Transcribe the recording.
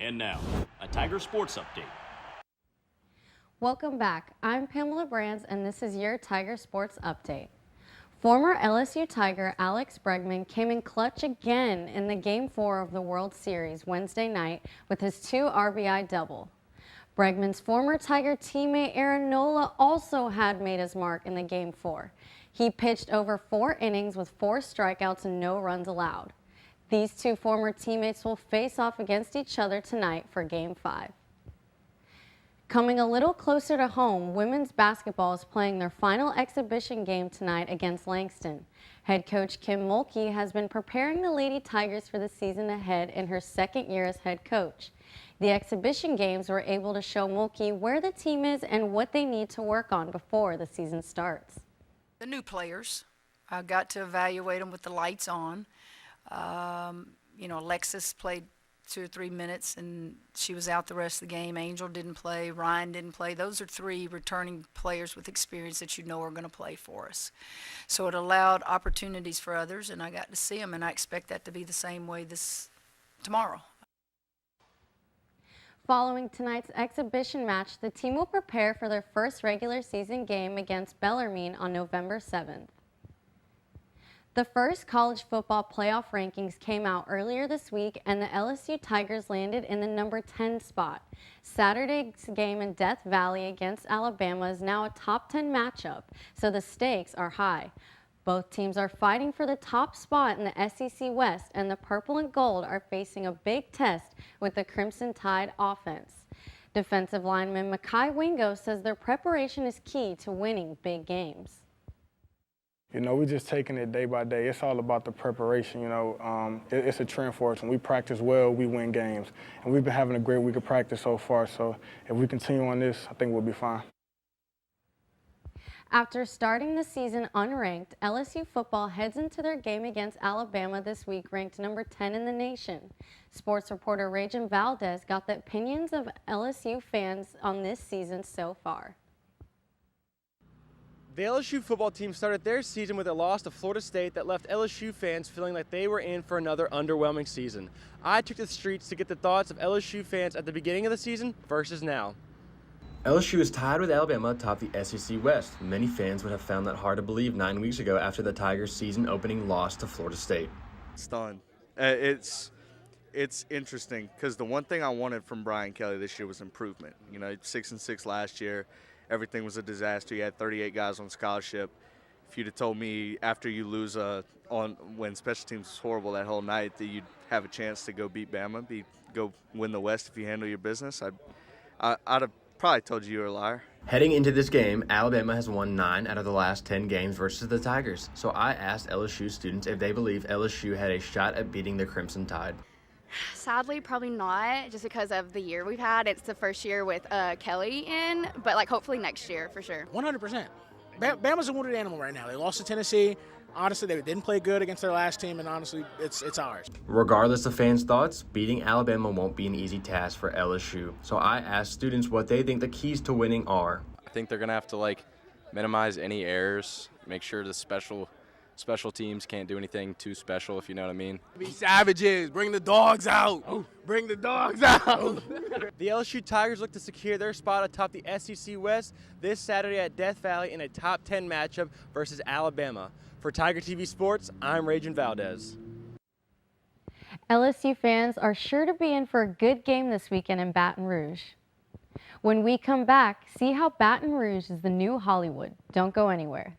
And now, a Tiger Sports Update. Welcome back. I'm Pamela Brands, and this is your Tiger Sports Update. Former LSU Tiger Alex Bregman came in clutch again in the Game 4 of the World Series Wednesday night with his 2 RBI double. Bregman's former Tiger teammate Aaron Nola also had made his mark in the Game 4. He pitched over 4 innings with 4 strikeouts and no runs allowed. These two former teammates will face off against each other tonight for Game 5. Coming a little closer to home, women's basketball is playing their final exhibition game tonight against Langston. Head coach Kim Mulkey has been preparing the Lady Tigers for the season ahead in her second year as head coach. The exhibition games were able to show Mulkey where the team is and what they need to work on before the season starts. The new players, I got to evaluate them with the lights on. Alexis played 2 or 3 minutes and she was out the rest of the game. Angel didn't play, Ryan didn't play. Those are 3 returning players with experience that are going to play for us. So it allowed opportunities for others, and I got to see them, and I expect that to be the same way tomorrow. Following tonight's exhibition match, the team will prepare for their first regular season game against Bellarmine on November 7th. The first college football playoff rankings came out earlier this week, and the LSU Tigers landed in the number 10 spot. Saturday's game in Death Valley against Alabama is now a top 10 matchup, so the stakes are high. Both teams are fighting for the top spot in the SEC West, and the Purple and Gold are facing a big test with the Crimson Tide offense. Defensive lineman Mekhi Wingo says their preparation is key to winning big games. We're just taking it day by day. It's all about the preparation, It's a trend for us. When we practice well, we win games. And we've been having a great week of practice so far, so if we continue on this, I think we'll be fine. After starting the season unranked, LSU football heads into their game against Alabama this week ranked number 10 in the nation. Sports reporter Rajan Valdez got the opinions of LSU fans on this season so far. The LSU football team started their season with a loss to Florida State that left LSU fans feeling like they were in for another underwhelming season. I took to the streets to get the thoughts of LSU fans at the beginning of the season versus now. LSU is tied with Alabama atop the SEC West. Many fans would have found that hard to believe 9 weeks ago after the Tigers' season-opening loss to Florida State. Stunned. It's interesting because the one thing I wanted from Brian Kelly this year was improvement. 6-6 last year. Everything was a disaster. You had 38 guys on scholarship. If you'd have told me after you lose when special teams was horrible that whole night that you'd have a chance to go beat Bama, go win the West if you handle your business, I'd have probably told you were a liar. Heading into this game, Alabama has won 9 out of the last 10 games versus the Tigers. So I asked LSU students if they believe LSU had a shot at beating the Crimson Tide. Sadly, probably not, just because of the year we've had. It's the first year with Kelly in, but hopefully next year for sure. 100%. Bama's a wounded animal right now. They lost to Tennessee. Honestly, they didn't play good against their last team, and honestly, it's ours. Regardless of fans' thoughts, beating Alabama won't be an easy task for LSU. So I asked students what they think the keys to winning are. I think they're going to have to minimize any errors, make sure the special teams can't do anything too special, if you know what I mean. Be savages. Bring the dogs out. Bring the dogs out. The LSU Tigers look to secure their spot atop the SEC West this Saturday at Death Valley in a top 10 matchup versus Alabama. For Tiger TV Sports, I'm Rajan Valdez. LSU fans are sure to be in for a good game this weekend in Baton Rouge. When we come back, see how Baton Rouge is the new Hollywood. Don't go anywhere.